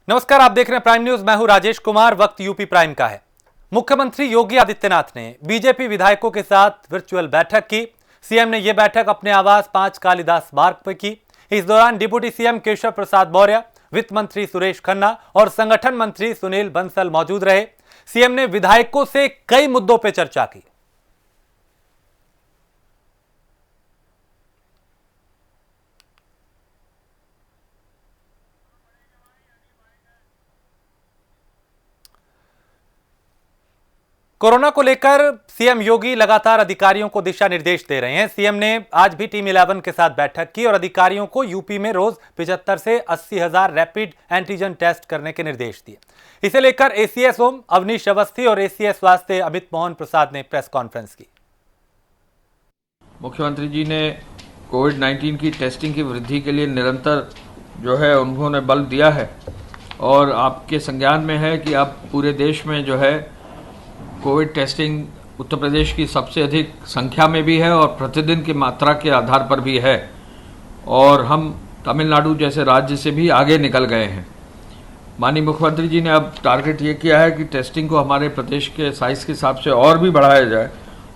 नमस्कार, आप देख रहे हैं प्राइम न्यूज। मैं हूं राजेश कुमार। वक्त यूपी प्राइम का है। मुख्यमंत्री योगी आदित्यनाथ ने बीजेपी विधायकों के साथ वर्चुअल बैठक की। सीएम ने यह बैठक अपने आवास 5 कालिदास मार्ग पर की। इस दौरान डिप्टी सीएम केशव प्रसाद मौर्य, वित्त मंत्री सुरेश खन्ना और संगठन मंत्री सुनील बंसल मौजूद रहे। सीएम ने विधायकों से कई मुद्दों पर चर्चा की। कोरोना को लेकर सीएम योगी लगातार अधिकारियों को दिशा निर्देश दे रहे हैं। सीएम ने आज भी टीम 11 के साथ बैठक की और अधिकारियों को यूपी में रोज 75 से 80 हजार रैपिड एंटीजन टेस्ट करने के निर्देश दिए। इसे लेकर एसीएस होम अवनीश अवस्थी और एसीएस स्वास्थ्य अमित मोहन प्रसाद ने प्रेस कॉन्फ्रेंस की। मुख्यमंत्री जी ने कोविड-19 की टेस्टिंग की वृद्धि के लिए निरंतर जो है उन्होंने बल दिया है और आपके संज्ञान में है कि अब पूरे देश में जो है कोविड टेस्टिंग उत्तर प्रदेश की सबसे अधिक संख्या में भी है और प्रतिदिन की मात्रा के आधार पर भी है और हम तमिलनाडु जैसे राज्य से भी आगे निकल गए हैं। माननीय मुख्यमंत्री जी ने अब टारगेट ये किया है कि टेस्टिंग को हमारे प्रदेश के साइज के हिसाब से और भी बढ़ाया जाए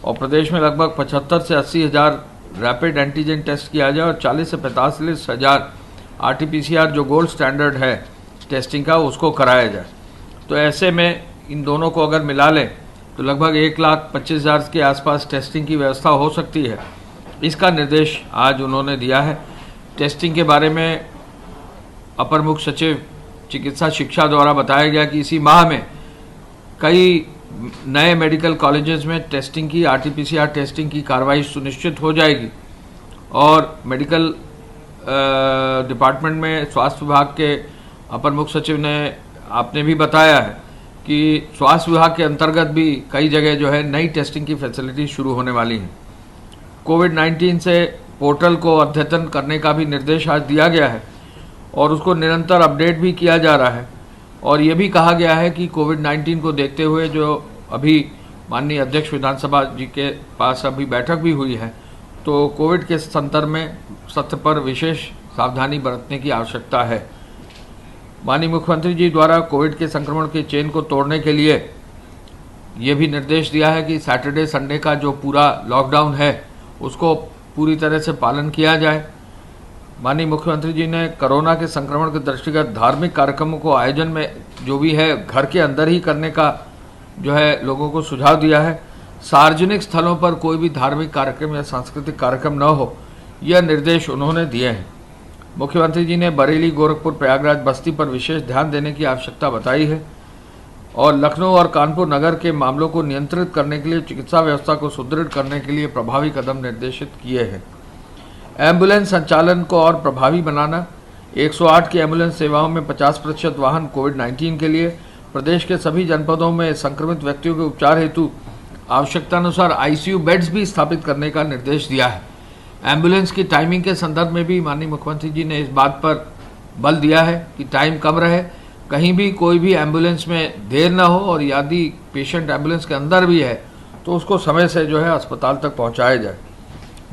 और प्रदेश में लगभग 75 से 80 हजार रैपिड एंटीजन टेस्ट किया जाए और 40 से 45 हजार RT-PCR जो गोल्ड स्टैंडर्ड है टेस्टिंग का उसको कराया जाए। तो ऐसे में इन दोनों को अगर मिला लें तो लगभग 1,25,000 के आसपास टेस्टिंग की व्यवस्था हो सकती है। इसका निर्देश आज उन्होंने दिया है। टेस्टिंग के बारे में अपर मुख्य सचिव चिकित्सा शिक्षा द्वारा बताया गया कि इसी माह में कई नए मेडिकल कॉलेजेस में टेस्टिंग की RT-PCR टेस्टिंग की कार्रवाई सुनिश्चित हो जाएगी और मेडिकल डिपार्टमेंट में स्वास्थ्य विभाग के अपर मुख्य सचिव ने आपने भी बताया है कि स्वास्थ्य विभाग के अंतर्गत भी कई जगह जो है नई टेस्टिंग की फैसिलिटी शुरू होने वाली है। कोविड-19 से पोर्टल को अद्यतन करने का भी निर्देश आज दिया गया है और उसको निरंतर अपडेट भी किया जा रहा है और ये भी कहा गया है कि कोविड-19 को देखते हुए जो अभी माननीय अध्यक्ष विधानसभा जी के पास अभी बैठक भी हुई है तो कोविड के संदर्भ में सत्र पर विशेष सावधानी बरतने की आवश्यकता है। माननीय मुख्यमंत्री जी द्वारा कोविड के संक्रमण के चेन को तोड़ने के लिए ये भी निर्देश दिया है कि सैटरडे संडे का जो पूरा लॉकडाउन है उसको पूरी तरह से पालन किया जाए। माननीय मुख्यमंत्री जी ने कोरोना के संक्रमण के दृष्टिगत धार्मिक कार्यक्रमों को आयोजन में जो भी है घर के अंदर ही करने का जो है लोगों को सुझाव दिया है। सार्वजनिक स्थलों पर कोई भी धार्मिक कार्यक्रम या सांस्कृतिक कार्यक्रम न हो, यह निर्देश उन्होंने दिए हैं। मुख्यमंत्री जी ने बरेली, गोरखपुर, प्रयागराज, बस्ती पर विशेष ध्यान देने की आवश्यकता बताई है और लखनऊ और कानपुर नगर के मामलों को नियंत्रित करने के लिए चिकित्सा व्यवस्था को सुदृढ़ करने के लिए प्रभावी कदम निर्देशित किए हैं। एम्बुलेंस संचालन को और प्रभावी बनाना, 108 की एम्बुलेंस सेवाओं में 50% वाहन कोविड-19 के लिए, प्रदेश के सभी जनपदों में संक्रमित व्यक्तियों के उपचार हेतु आवश्यकतानुसार ICU बेड्स भी स्थापित करने का निर्देश दिया है। एम्बुलेंस की टाइमिंग के संदर्भ में भी माननीय मुख्यमंत्री जी ने इस बात पर बल दिया है कि टाइम कम रहे, कहीं भी कोई भी एम्बुलेंस में देर न हो और यदि पेशेंट एम्बुलेंस के अंदर भी है तो उसको समय से जो है अस्पताल तक पहुंचाया जाए।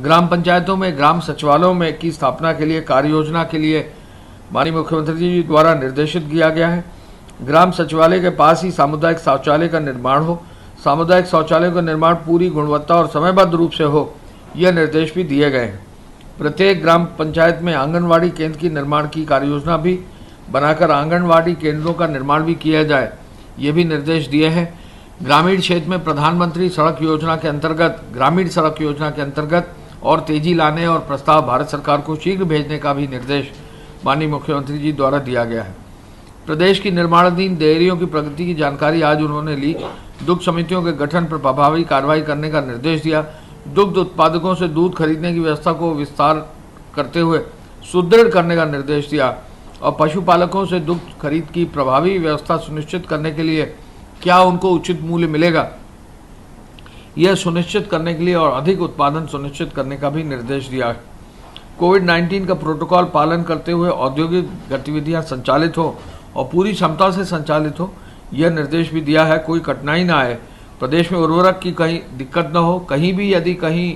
ग्राम पंचायतों में ग्राम सचिवालयों में की स्थापना के लिए कार्य योजना के लिए माननीय मुख्यमंत्री जी द्वारा निर्देशित किया गया है। ग्राम सचिवालय के पास ही सामुदायिक शौचालय का निर्माण हो, सामुदायिक शौचालय का निर्माण पूरी गुणवत्ता और समयबद्ध रूप से हो, यह निर्देश भी दिए गए हैं। प्रत्येक ग्राम पंचायत में आंगनवाड़ी केंद्र की निर्माण की कार्ययोजना भी बनाकर आंगनवाड़ी केंद्रों का निर्माण भी किया जाए, ये भी निर्देश दिए हैं। ग्रामीण क्षेत्र में प्रधानमंत्री सड़क योजना के अंतर्गत ग्रामीण सड़क योजना के अंतर्गत और तेजी लाने और प्रस्ताव भारत सरकार को शीघ्र भेजने का भी निर्देश माननीय मुख्यमंत्री जी द्वारा दिया गया है। प्रदेश की निर्माणाधीन डेयरियों की प्रगति की जानकारी आज उन्होंने ली। दुग्ध समितियों के गठन पर प्रभावी कार्रवाई करने का निर्देश दिया। दुग्ध उत्पादकों से दूध खरीदने की व्यवस्था को विस्तार करते हुए सुदृढ़ करने का निर्देश दिया और पशुपालकों से दुग्ध खरीद की प्रभावी व्यवस्था सुनिश्चित करने के लिए क्या उनको उचित मूल्य मिलेगा, यह सुनिश्चित करने के लिए और अधिक उत्पादन सुनिश्चित करने का भी निर्देश दिया। कोविड-19 का प्रोटोकॉल पालन करते हुए औद्योगिक गतिविधियां संचालित हो और पूरी क्षमता से संचालित हो, यह निर्देश भी दिया है। कोई कठिनाई ना आए, प्रदेश में उर्वरक की कहीं दिक्कत न हो, कहीं भी यदि कहीं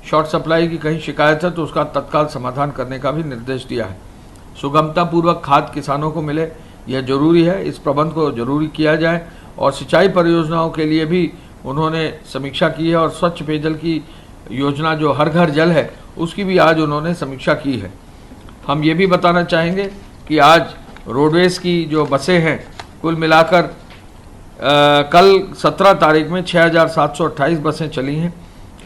शॉर्ट सप्लाई की कहीं शिकायत है तो उसका तत्काल समाधान करने का भी निर्देश दिया है। सुगमता पूर्वक खाद किसानों को मिले, यह जरूरी है, इस प्रबंध को जरूरी किया जाए। और सिंचाई परियोजनाओं के लिए भी उन्होंने समीक्षा की है और स्वच्छ पेयजल की योजना जो हर घर जल है उसकी भी आज उन्होंने समीक्षा की है। हम ये भी बताना चाहेंगे कि आज रोडवेज की जो बसें हैं कुल मिलाकर कल 17 तारीख में 6,728 बसें चली हैं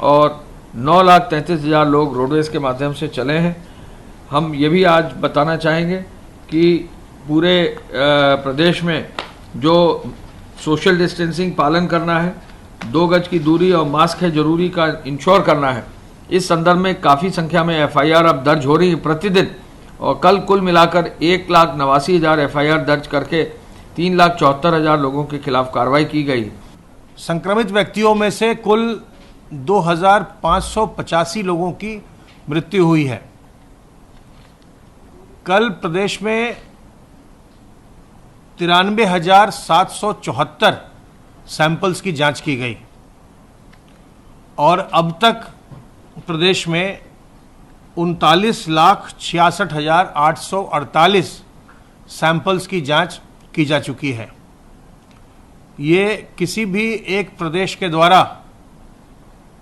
और 9,33,000 लोग रोडवेज के माध्यम से चले हैं। हम ये भी आज बताना चाहेंगे कि पूरे प्रदेश में जो सोशल डिस्टेंसिंग पालन करना है, 2 गज की दूरी और मास्क है जरूरी का इंश्योर करना है। इस संदर्भ में काफ़ी संख्या में FIR अब दर्ज हो रही है प्रतिदिन और कल कुल मिलाकर 1,89,000 FIR दर्ज करके 3,74,000 लोगों के खिलाफ कार्रवाई की गई। संक्रमित व्यक्तियों में से कुल 2,585 लोगों की मृत्यु हुई है। कल प्रदेश में 93,774 सैंपल्स की जांच की गई और अब तक प्रदेश में 39,66,848 सैंपल्स की जांच की जा चुकी है। ये किसी भी एक प्रदेश के द्वारा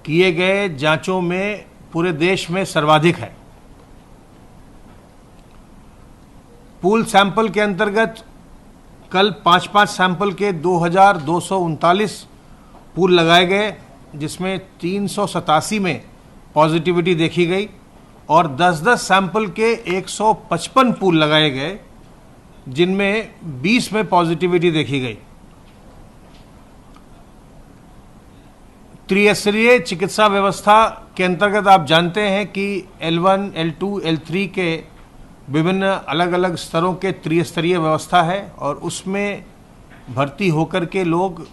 किए गए जांचों में पूरे देश में सर्वाधिक है। पूल सैंपल के अंतर्गत कल 5-5 सैंपल के 2,239 पूल लगाए गए, जिसमें 387 में पॉजिटिविटी देखी गई और 10-10 सैंपल के 155 पूल लगाए गए, जिनमें 20 में पॉजिटिविटी देखी गई। त्रिस्तरीय चिकित्सा व्यवस्था के अंतर्गत आप जानते हैं कि L1, L2, L3 के विभिन्न अलग अलग स्तरों के त्रिस्तरीय व्यवस्था है और उसमें भर्ती होकर के लोग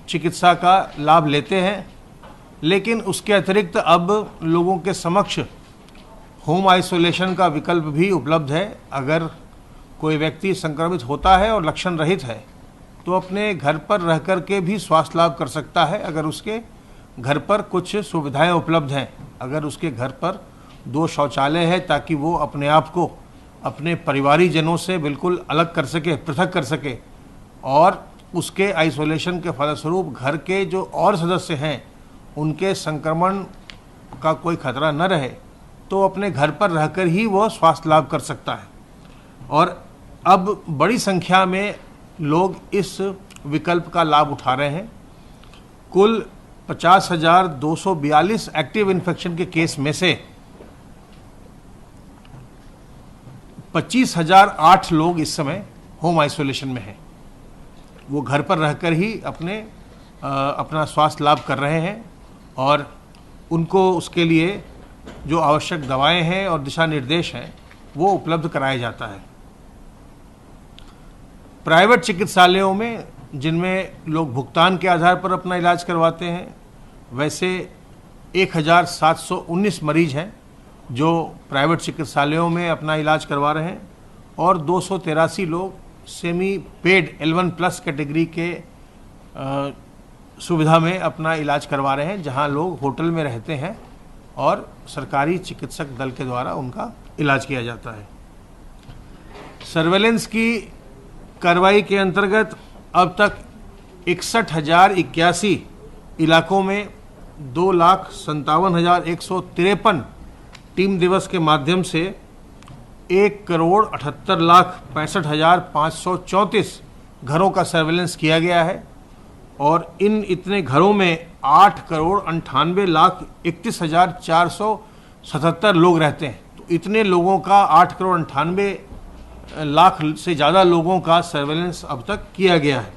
चिकित्सा का लाभ लेते हैं। लेकिन उसके अतिरिक्त अब लोगों के समक्ष होम आइसोलेशन का विकल्प भी उपलब्ध है। अगर कोई व्यक्ति संक्रमित होता है और लक्षण रहित है तो अपने घर पर रह कर के भी स्वास्थ्य लाभ कर सकता है, अगर उसके घर पर कुछ सुविधाएं उपलब्ध हैं। अगर उसके घर पर 2 शौचालय है ताकि वो अपने आप को अपने परिवारीजनों से बिल्कुल अलग कर सके, पृथक कर सके और उसके आइसोलेशन के फलस्वरूप घर के जो और सदस्य हैं उनके संक्रमण का कोई खतरा न रहे, तो अपने घर पर रहकर ही वो स्वास्थ्य लाभ कर सकता है। और अब बड़ी संख्या में लोग इस विकल्प का लाभ उठा रहे हैं। कुल 50,242 एक्टिव इन्फेक्शन के केस में से 25,008 लोग इस समय होम आइसोलेशन में हैं। वो घर पर रहकर ही अपना स्वास्थ्य लाभ कर रहे हैं और उनको उसके लिए जो आवश्यक दवाएं हैं और दिशा निर्देश हैं वो उपलब्ध कराया जाता है। प्राइवेट चिकित्सालयों में जिनमें लोग भुगतान के आधार पर अपना इलाज करवाते हैं, वैसे 1,719 मरीज हैं जो प्राइवेट चिकित्सालयों में अपना इलाज करवा रहे हैं और 283 लोग सेमी पेड L1+ कैटेगरी के सुविधा में अपना इलाज करवा रहे हैं, जहां लोग होटल में रहते हैं और सरकारी चिकित्सक दल के द्वारा उनका इलाज किया जाता है। सर्वेलेंस की कार्रवाई के अंतर्गत अब तक 61,081 इलाकों में 2,57,153 टीम दिवस के माध्यम से 1,78,65,534 घरों का सर्वेलेंस किया गया है और इन इतने घरों में 8,98,31,477 लोग रहते हैं। तो इतने लोगों का 8,98,00,000 से ज़्यादा लोगों का सर्वेलेंस अब तक किया गया है।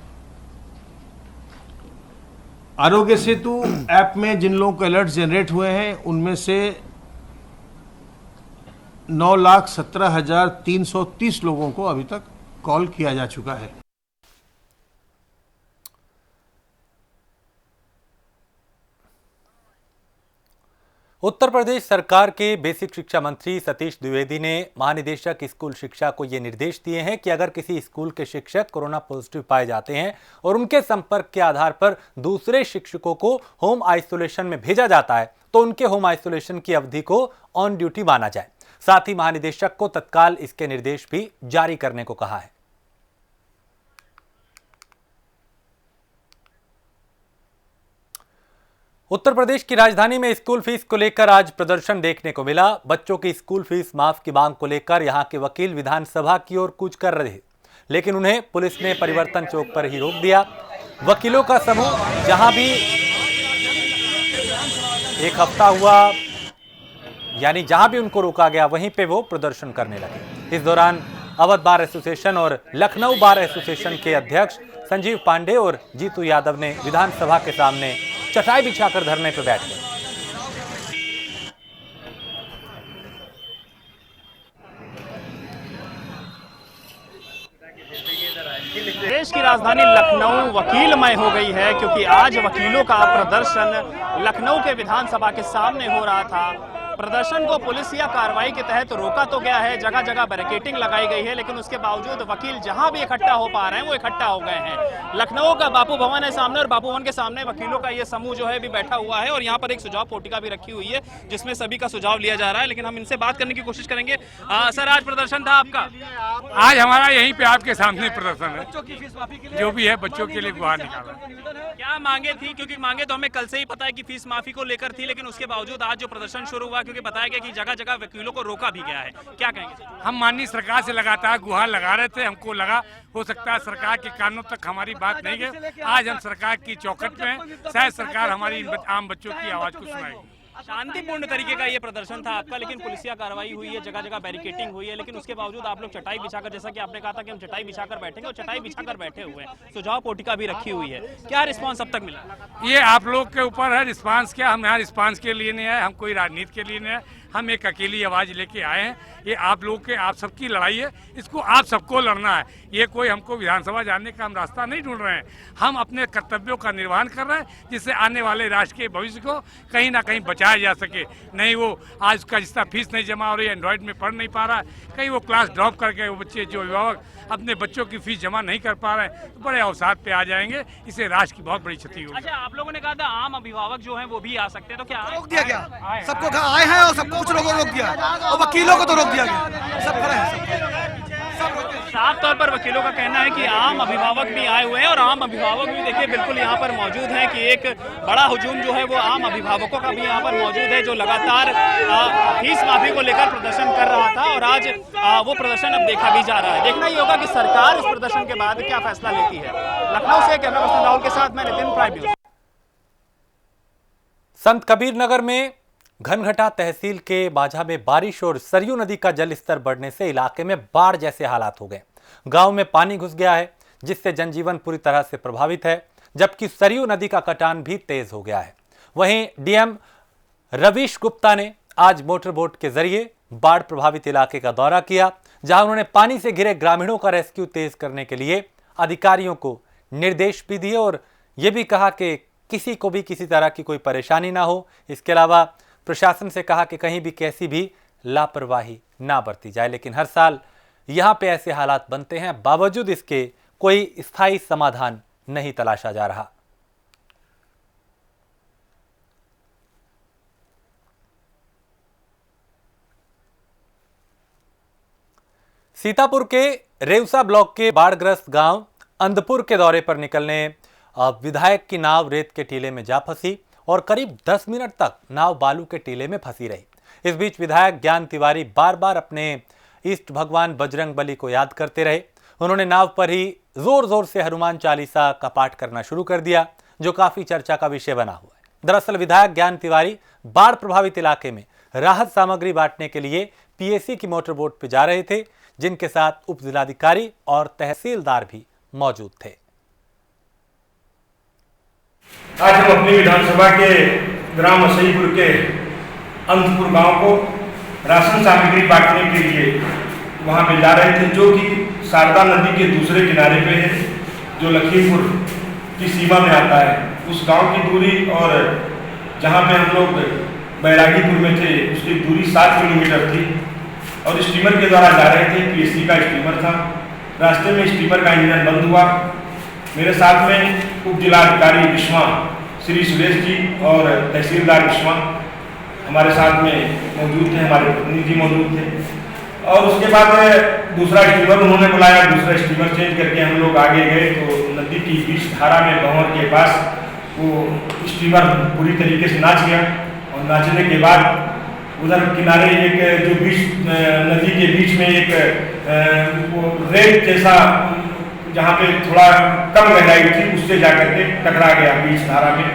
आरोग्य सेतु ऐप में जिन लोगों को अलर्ट जनरेट हुए हैं उनमें से 9,17,330 लोगों को अभी तक कॉल किया जा चुका है। उत्तर प्रदेश सरकार के बेसिक शिक्षा मंत्री सतीश द्विवेदी ने महानिदेशक स्कूल शिक्षा को ये निर्देश दिए हैं कि अगर किसी स्कूल के शिक्षक कोरोना पॉजिटिव पाए जाते हैं और उनके संपर्क के आधार पर दूसरे शिक्षकों को होम आइसोलेशन में भेजा जाता है तो उनके होम आइसोलेशन की अवधि को ऑन ड्यूटी माना जाए। साथ ही महानिदेशक को तत्काल इसके निर्देश भी जारी करने को कहा है। उत्तर प्रदेश की राजधानी में स्कूल फीस को लेकर आज प्रदर्शन देखने को मिला। बच्चों की स्कूल फीस माफ की मांग को लेकर यहां के वकील विधानसभा की ओर कूच कर रहे, लेकिन उन्हें पुलिस ने परिवर्तन चौक पर ही रोक दिया। वकीलों का समूह जहां भी एक हफ्ता हुआ, यानी जहां भी उनको रोका गया वहीं पे वो प्रदर्शन करने लगे। इस दौरान अवध बार एसोसिएशन और लखनऊ बार एसोसिएशन के अध्यक्ष संजीव पांडे और जीतू यादव ने विधानसभा के सामने चटाई बिछाकर धरने पर बैठ गए। देश की राजधानी लखनऊ वकीलमय हो गई है, क्योंकि आज वकीलों का प्रदर्शन लखनऊ के विधानसभा के सामने हो रहा था। प्रदर्शन को पुलिस या कार्रवाई के तहत रोका तो गया है, जगह जगह बैरिकेडिंग लगाई गई है, लेकिन उसके बावजूद वकील जहां भी इकट्ठा हो पा रहे हैं वो इकट्ठा हो गए हैं। लखनऊ का बापू भवन है सामने, और बापू भवन के सामने वकीलों का ये समूह जो है भी बैठा हुआ है, और यहाँ पर एक सुझाव पोटिका भी रखी हुई है जिसमें सभी का सुझाव लिया जा रहा है। लेकिन हम इनसे बात करने की कोशिश करेंगे। सर, आज प्रदर्शन था आपका? आज हमारा यहीं पे आपके सामने प्रदर्शन है, जो भी है बच्चों के लिए गुहार निकाला। क्या मांगे थी? क्योंकि मांगे तो हमें कल से ही पता है कि फीस माफी को लेकर थी, लेकिन उसके बावजूद आज जो प्रदर्शन शुरू हुआ, क्योंकि बताया गया कि जगह जगह वकीलों को रोका भी गया है, क्या कहेंगे? हम माननीय सरकार से लगातार गुहार लगा रहे थे। हमको लगा हो सकता है सरकार के कानों तक हमारी बात नहीं गई। आज हम सरकार की चौखट में हैं, शायद सरकार हमारी आम बच्चों की आवाज को सुनाएगी। शांतिपूर्ण तरीके का ये प्रदर्शन था आपका, लेकिन पुलिसिया कार्रवाई हुई है, जगह जगह बैरिकेडिंग हुई है, लेकिन उसके बावजूद आप लोग चटाई बिछाकर, जैसा कि आपने कहा था कि हम चटाई बिछाकर बैठेंगे, और चटाई बिछाकर बैठे हुए हैं। सुझाव पोटिका भी रखी हुई है। क्या रिस्पांस अब तक मिला? ये आप लोग के ऊपर है रिस्पांस क्या। हम यहाँ रिस्पांस के लिए नहीं आए, हम कोई राजनीति के लिए नहीं आए। हम एक अकेली आवाज लेके आए हैं। ये आप लोग के, आप सबकी लड़ाई है, इसको आप सबको लड़ना है। ये कोई हमको विधानसभा जाने का हम रास्ता नहीं ढूंढ रहे हैं। हम अपने कर्तव्यों का निर्वहन कर रहे हैं, जिससे आने वाले राष्ट्र के भविष्य को कहीं ना कहीं बचाया जा सके। नहीं वो आज उसका जितना फीस नहीं जमा हो रही है, एंड्रॉइड में पढ़ नहीं पा रहा है, कहीं वो क्लास ड्रॉप करके वो बच्चे, जो अभिभावक अपने बच्चों की फीस जमा नहीं कर पा रहे हैं, तो बड़े अवसाद पे आ जाएंगे। इससे राष्ट्र की बहुत बड़ी क्षति होगी। अच्छा, आप लोगों ने कहा था आम अभिभावक जो हैं वो भी आ सकते हैं, तो क्या रोक दिया गया? सबको कहा आए हैं और सबको कुछ लोगों को रोक दिया, और वकीलों को तो रोक दिया गया। सब खड़े हैं, साफ तौर पर वकीलों का कहना है कि आम अभिभावक भी आए हुए हैं, और आम अभिभावक भी देखिए बिल्कुल यहाँ पर मौजूद हैं, कि एक बड़ा हुजूम जो है वो आम अभिभावकों का भी यहाँ पर मौजूद है, जो लगातार फीस माफी को लेकर प्रदर्शन कर रहा था, और आज वो प्रदर्शन अब देखा भी जा रहा है। देखना ही होगा कि सरकार इस प्रदर्शन के बाद क्या फैसला लेती है। लखनऊ से कैमरा पर्सन राहुल के साथ मैं नितिन, प्राइम न्यूज। संत कबीर नगर में घनघटा तहसील के माझा में बारिश और सरयू नदी का जलस्तर बढ़ने से इलाके में बाढ़ जैसे हालात हो गए। गांव में पानी घुस गया है, जिससे जनजीवन पूरी तरह से प्रभावित है, जबकि सरयू नदी का कटान भी तेज हो गया है। वहीं डीएम रवीश गुप्ता ने आज मोटर बोट के जरिए बाढ़ प्रभावित इलाके का दौरा किया, जहां उन्होंने पानी से घिरे ग्रामीणों का रेस्क्यू तेज करने के लिए अधिकारियों को निर्देश भी दिए, और यह भी कहा कि किसी को भी किसी तरह की कोई परेशानी ना हो। इसके अलावा प्रशासन से कहा कि कहीं भी कैसी भी लापरवाही ना बरती जाए। लेकिन हर साल यहां पे ऐसे हालात बनते हैं, बावजूद इसके कोई स्थायी समाधान नहीं तलाशा जा रहा। सीतापुर के रेवसा ब्लॉक के बाढ़ग्रस्त गांव अंधपुर के दौरे पर निकलने विधायक की नाव रेत के टीले में जा फंसी, और करीब 10 मिनट तक नाव बालू के टीले में फंसी रही। इस बीच विधायक ज्ञान तिवारी बार बार अपने इष्ट भगवान बजरंग बली को याद करते रहे। उन्होंने नाव पर ही जोर जोर से हनुमान चालीसा का पाठ करना शुरू कर दिया, जो काफी चर्चा का विषय बना हुआ है। दरअसल विधायक ज्ञान तिवारी बाढ़ प्रभावित इलाके में राहत सामग्री बांटने के लिए पीएसी की मोटर बोट पर जा रहे थे, जिनके साथ उप जिलाधिकारी और तहसीलदार भी मौजूद थे। आज हम अपनी विधानसभा के ग्राम असईपुर के अंतपुर गांव को राशन सामग्री बांटने के लिए वहां पे जा रहे थे, जो कि शारदा नदी के दूसरे किनारे पे है, जो लखीमपुर की सीमा में आता है। उस गांव की दूरी और जहां पे हम लोग बैरागीपुर में थे उसकी दूरी 7 किलोमीटर थी, और स्टीमर के द्वारा जा रहे थे। पीएससी का स्टीमर था। रास्ते में स्टीमर का इंजन बंद हुआ। मेरे साथ में उप जिलाधिकारी विश्वा श्री सुरेश जी और तहसीलदार विश्वा हमारे साथ में मौजूद थे, हमारे प्रतिनिधि मौजूद थे। और उसके बाद दूसरा स्टीमर उन्होंने बुलाया, दूसरा स्टीमर चेंज करके हम लोग आगे गए, तो नदी की बीच धारा में गंवर के पास वो स्टीमर पूरी तरीके से नाच गया और नाचने के बाद उधर किनारे एक जो बीच नदी के बीच में एक वो रेत जैसा जहाँ पे थोड़ा कम गहराई थी उससे जाकर के टकरा गया बीच धारा में,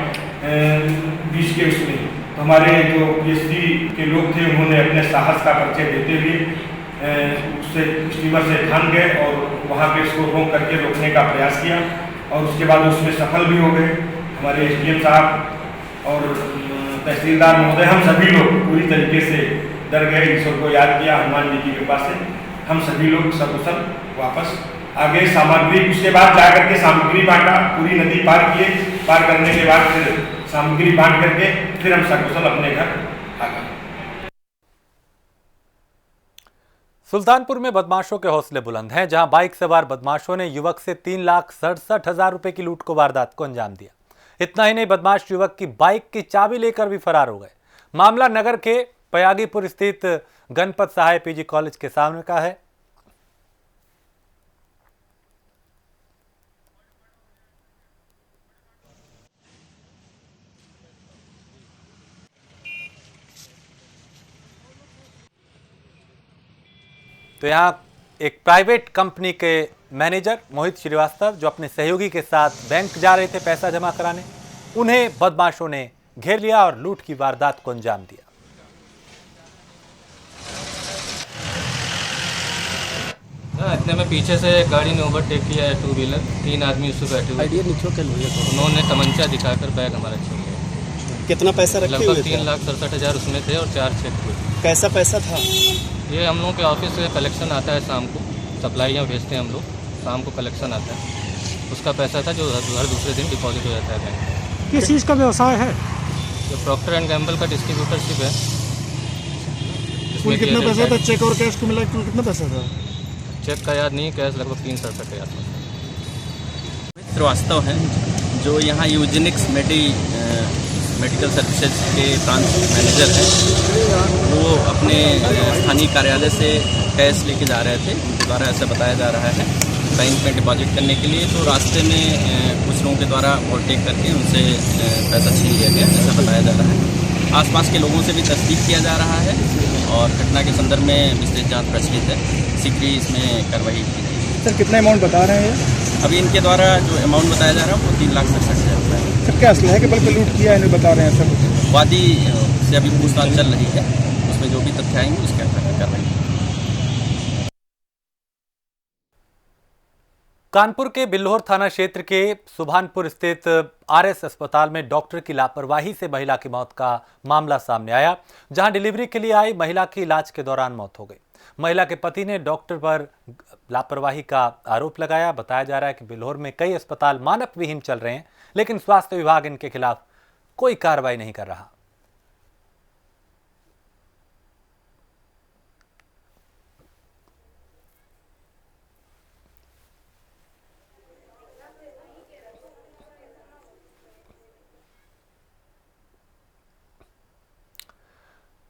बीच के उसमें। तो हमारे जो पीएससी के लोग थे उन्होंने अपने साहस का परिचय देते हुए उससे स्टीमर से ठान गए और वहाँ पे इसको रोक करके रोकने का प्रयास किया और उसके बाद उसमें सफल भी हो गए। हमारे एसडीएम साहब और तहसीलदार महोदय, हम सभी लोग पूरी तरीके से डर गए, ईश्वर को याद किया, हनुमान जी की कृपा से हम सभी लोग सकुशल वापस आगे सामग्री, उसके बाद जाकर के सामग्री बांटा, पूरी नदी पार किए, पार करने के बाद फिर सामग्री बांट करके फिर हम सकुशल अपने घर आ गए। सुल्तानपुर में बदमाशों के हौसले बुलंद हैं, जहां बाइक सवार बदमाशों ने युवक से 3,67,000 रुपए की लूट को वारदात को अंजाम दिया। इतना ही नहीं, बदमाश युवक की बाइक की चाबी लेकर भी फरार हो गए। मामला नगर के पयागीपुर स्थित गणपत सहाय पीजी कॉलेज के सामने का है। तो यहाँ एक प्राइवेट कंपनी के मैनेजर मोहित श्रीवास्तव जो अपने सहयोगी के साथ बैंक जा रहे थे पैसा जमा कराने, उन्हें बदमाशों ने घेर लिया और लूट की वारदात को अंजाम दिया। इतने में पीछे से गाड़ी ने ओवरटेक किया है, 2 व्हीलर, 3 आदमी उसमें बैठे हुए। उन्होंने तमंचा दिखाकर बैग हमारा छीन लिया। कितना पैसा रखे हुए थे? 3,67,000 उसमें थे और 4 चेक थे। कैसा पैसा था? ये हम लोगों के ऑफिस से कलेक्शन आता है शाम को, सप्लाइयाँ भेजते हैं हम लोग, शाम को कलेक्शन आता है, उसका पैसा था जो हर दूसरे दिन डिपॉजिट हो जाता है बैंक। किस चीज़ का व्यवसाय है? जो प्रॉक्टर एंड गैम्बल का डिस्ट्रीब्यूटरशिप है। कुल कितना पैसा था? चेक और कैश को मिला कुल कितना पैसा था? चेक का याद नहीं, कैश लगभग 367 के आसपास। श्रीवास्तव हैं जो यहाँ यूजेनिक्स मेडिकल सर्विसेज के ब्रांच मैनेजर हैं। वो अपने स्थानीय कार्यालय से कैश लेके जा रहे थे, उनके द्वारा ऐसा बताया जा रहा है बैंक में डिपॉजिट करने के लिए। तो रास्ते में कुछ लोगों के द्वारा ओवरटेक करके उनसे पैसा छीन लिया गया, ऐसा बताया जा रहा है। आसपास के लोगों से भी तस्दीक किया जा रहा है और घटना के संदर्भ में विस्तृत जांच प्रचलित है, शीघ्र ही इसमें कार्रवाई की जाएगी। सर कितना अमाउंट बता रहे हैं? अभी इनके द्वारा जो अमाउंट बताया जा रहा है वो 3,67,000 रुपये है। सर क्या असला है कि बल्कि लूट किया है, नहीं बता रहे हैं सर? वादी से अभी पूछताछ चल रही है, उसमें जो भी तथ्य आएंगे उसके आधार पर कार्रवाई। कानपुर के बिल्हौर थाना क्षेत्र के सुभानपुर स्थित आरएस अस्पताल में डॉक्टर की लापरवाही से महिला की मौत का मामला सामने आया, जहां डिलीवरी के लिए आई महिला की इलाज के दौरान मौत हो गई। महिला के पति ने डॉक्टर पर लापरवाही का आरोप लगाया। बताया जा रहा है कि बिल्हौर में कई अस्पताल मानव विहीन चल रहे हैं, लेकिन स्वास्थ्य विभाग इनके खिलाफ कोई कार्रवाई नहीं कर रहा।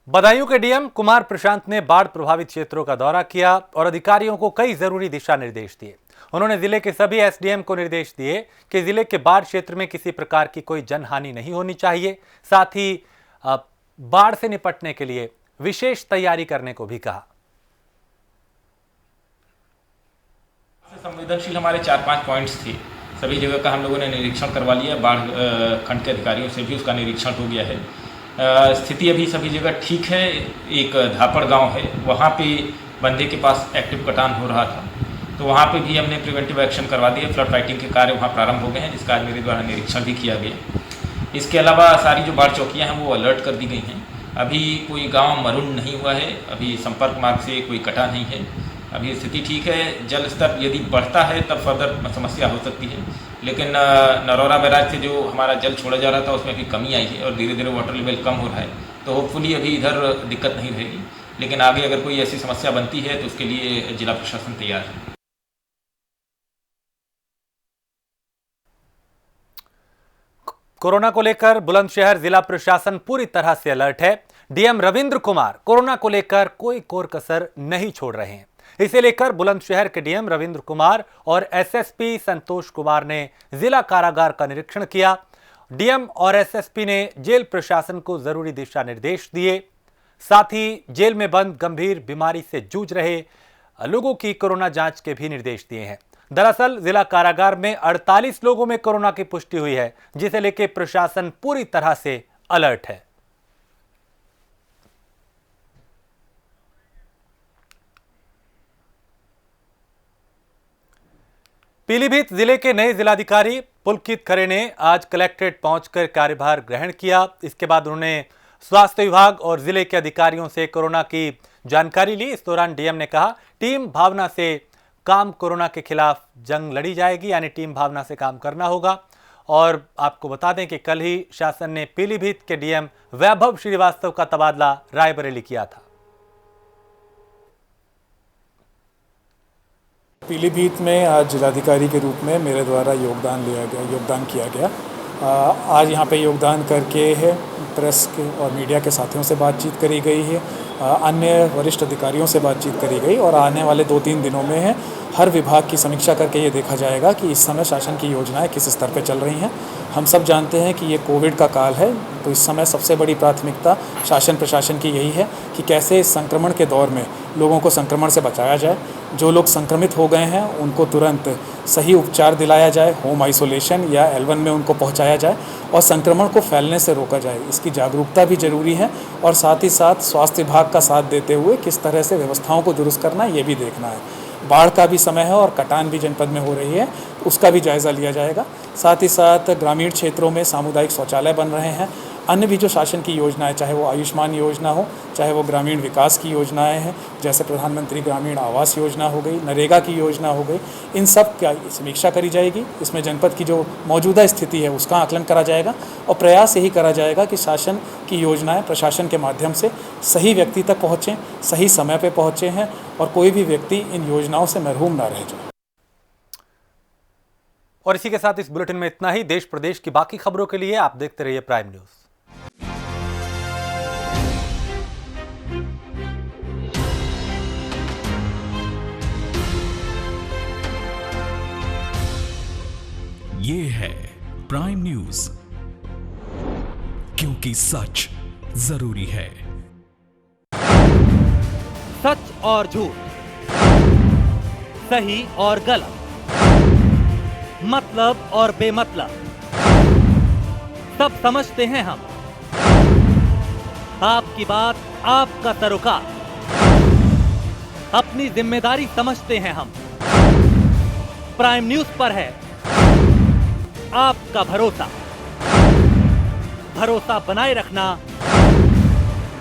बदायूं के डीएम कुमार प्रशांत ने बाढ़ प्रभावित क्षेत्रों का दौरा किया और अधिकारियों को कई जरूरी दिशा निर्देश दिए। उन्होंने जिले के सभी एसडीएम को निर्देश दिए कि जिले के बाढ़ क्षेत्र में किसी प्रकार की कोई जनहानि नहीं होनी चाहिए। साथ ही बाढ़ से निपटने के लिए विशेष तैयारी करने को भी कहा। संवेदनशील हमारे 4-5 पॉइंट्स थे, सभी जगह का हम लोगों ने निरीक्षण करवा लिया। बाढ़ खंड के अधिकारियों से भी उसका निरीक्षण हो गया है। स्थिति अभी सभी जगह ठीक है। एक धापड़ गांव है, वहाँ पे बंदे के पास एक्टिव कटान हो रहा था, तो वहाँ पे भी हमने प्रिवेंटिव एक्शन करवा दिए। फ्लड फाइटिंग के कार्य वहाँ प्रारंभ हो गए हैं, जिसका आज मेरे द्वारा निरीक्षण भी किया गया। इसके अलावा सारी जो बाढ़ चौकियाँ हैं वो अलर्ट कर दी गई हैं। अभी कोई गाँव मरून नहीं हुआ है, अभी संपर्क मार्ग से कोई कटा नहीं है, अभी स्थिति ठीक है। जल स्तर यदि बढ़ता है तब फर्दर समस्या हो सकती है, लेकिन नरौरा बैराज से जो हमारा जल छोड़ा जा रहा था उसमें अभी कमी आई है और धीरे धीरे वाटर लेवल कम हो रहा है, तो होपफुली अभी इधर दिक्कत नहीं रहेगी। लेकिन आगे अगर कोई ऐसी समस्या बनती है तो उसके लिए जिला प्रशासन तैयार है। कोरोना को लेकर बुलंदशहर जिला प्रशासन पूरी तरह से अलर्ट है। डीएम रविंद्र कुमार कोरोना को लेकर कोई कोर कसर नहीं छोड़ रहे हैं। इसे लेकर बुलंदशहर के डीएम रविंद्र कुमार और एसएसपी संतोष कुमार ने जिला कारागार का निरीक्षण किया डीएम और एसएसपी ने जेल प्रशासन को जरूरी दिशा निर्देश दिए। साथ ही जेल में बंद गंभीर बीमारी से जूझ रहे लोगों की कोरोना जांच के भी निर्देश दिए हैं। दरअसल जिला कारागार में 48 लोगों में कोरोना की पुष्टि हुई है, जिसे लेकर प्रशासन पूरी तरह से अलर्ट है। पीलीभीत जिले के नए जिलाधिकारी पुलकित खरे ने आज कलेक्ट्रेट पहुंचकर कार्यभार ग्रहण किया। इसके बाद उन्होंने स्वास्थ्य विभाग और जिले के अधिकारियों से कोरोना की जानकारी ली। इस दौरान डीएम ने कहा, टीम भावना से काम, कोरोना के खिलाफ जंग लड़ी जाएगी, यानी टीम भावना से काम करना होगा। और आपको बता दें कि कल ही शासन ने पीलीभीत के डीएम वैभव श्रीवास्तव का तबादला रायबरेली किया था। पीलीभीत में आज जिलाधिकारी के रूप में मेरे द्वारा योगदान किया गया। आज यहाँ पे योगदान करके है प्रेस के और मीडिया के साथियों से बातचीत करी गई है, अन्य वरिष्ठ अधिकारियों से बातचीत करी गई और आने वाले 2-3 दिनों में है हर विभाग की समीक्षा करके ये देखा जाएगा कि इस समय शासन की योजनाएं किस स्तर पे चल रही हैं। हम सब जानते हैं कि ये कोविड का काल है, तो इस समय सबसे बड़ी प्राथमिकता शासन प्रशासन की यही है कि कैसे इस संक्रमण के दौर में लोगों को संक्रमण से बचाया जाए। जो लोग संक्रमित हो गए हैं उनको तुरंत सही उपचार दिलाया जाए, होम आइसोलेशन या L1 में उनको पहुंचाया जाए और संक्रमण को फैलने से रोका जाए। इसकी जागरूकता भी जरूरी है और साथ ही साथ स्वास्थ्य विभाग का साथ देते हुए किस तरह से व्यवस्थाओं को दुरुस्त करना है, ये भी देखना है। बाढ़ का भी समय है और कटान भी जनपद में हो रही है, उसका भी जायज़ा लिया जाएगा। साथ ही साथ ग्रामीण क्षेत्रों में सामुदायिक शौचालय बन रहे हैं। अन्य भी जो शासन की योजनाएं, चाहे वो आयुष्मान योजना हो, चाहे वो ग्रामीण विकास की योजनाएं हैं, जैसे प्रधानमंत्री ग्रामीण आवास योजना हो गई, नरेगा की योजना हो गई, इन सब का समीक्षा करी जाएगी। इसमें जनपद की जो मौजूदा स्थिति है उसका आकलन करा जाएगा और प्रयास यही करा जाएगा कि शासन की योजनाएं प्रशासन के माध्यम से सही व्यक्ति तक पहुँचें, सही समय पर पहुँचे हैं और कोई भी व्यक्ति इन योजनाओं से महरूम ना रह जाए। और इसी के साथ इस बुलेटिन में इतना ही। देश प्रदेश की बाकी खबरों के लिए आप देखते रहिए प्राइम न्यूज। ये है प्राइम न्यूज, क्योंकि सच जरूरी है। सच और झूठ, सही और गलत, मतलब और बेमतलब, सब समझते हैं हम। आपकी बात, आपका सरोकार, अपनी जिम्मेदारी समझते हैं हम। प्राइम न्यूज पर है आपका भरोसा। भरोसा बनाए रखना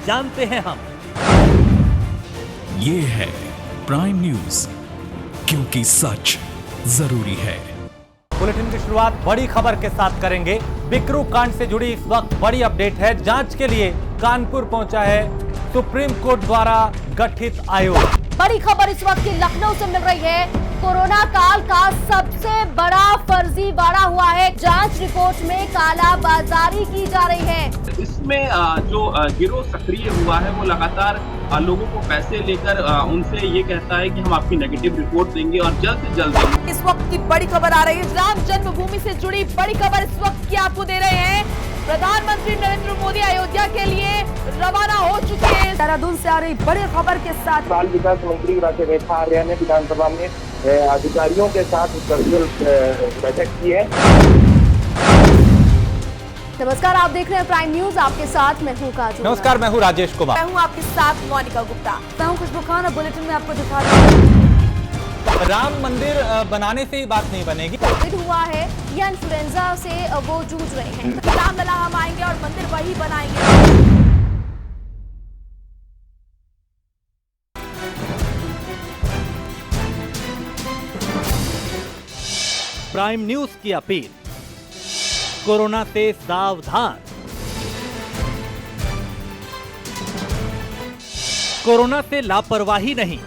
जानते हैं हम। ये है प्राइम न्यूज, क्योंकि सच जरूरी है। बुलेटिन की शुरुआत बड़ी खबर के साथ करेंगे। बिकरू कांड से जुड़ी इस वक्त बड़ी अपडेट है। जांच के लिए कानपुर पहुंचा है सुप्रीम कोर्ट द्वारा गठित आयोग। बड़ी खबर इस वक्त की लखनऊ से मिल रही है। कोरोना काल का सबसे बड़ा फर्जीवाड़ा हुआ है। जांच रिपोर्ट में कालाबाजारी की जा रही है। इसमें जो गिरोह सक्रिय हुआ है वो लगातार लोगों को पैसे लेकर उनसे ये कहता है कि हम आपकी नेगेटिव रिपोर्ट देंगे और जल्द से जल्द देंगे। इस वक्त की बड़ी खबर आ रही है। राम जन्मभूमि से जुड़ी बड़ी खबर इस वक्त की आपको दे रहे हैं। प्रधानमंत्री नरेंद्र मोदी अयोध्या के लिए रवाना हो चुके हैं। देहरादून से आ रही बड़ी खबर के साथ बाल विकास मंत्री राजेश रेखा आर्या ने विधानसभा में अधिकारियों के साथ वर्चुअल बैठक की है। नमस्कार, आप देख रहे हैं प्राइम न्यूज। आपके साथ मैं हूं काजू। नमस्कार, मैं हूं राजेश कुमार। मैं हूं आपके साथ मोनिका गुप्ता। मैं हूं खुशबू खान और बुलेटिन में आपको दिखा दूं। राम मंदिर बनाने से ही बात नहीं बनेगी। कोविड हुआ है या इन्फ्लुएंजा से वो जूझ रहे हैं। रामलला हम आएंगे और मंदिर वही बनाएंगे। प्राइम न्यूज की अपील, कोरोना से सावधान। कोरोना से लापरवाही नहीं,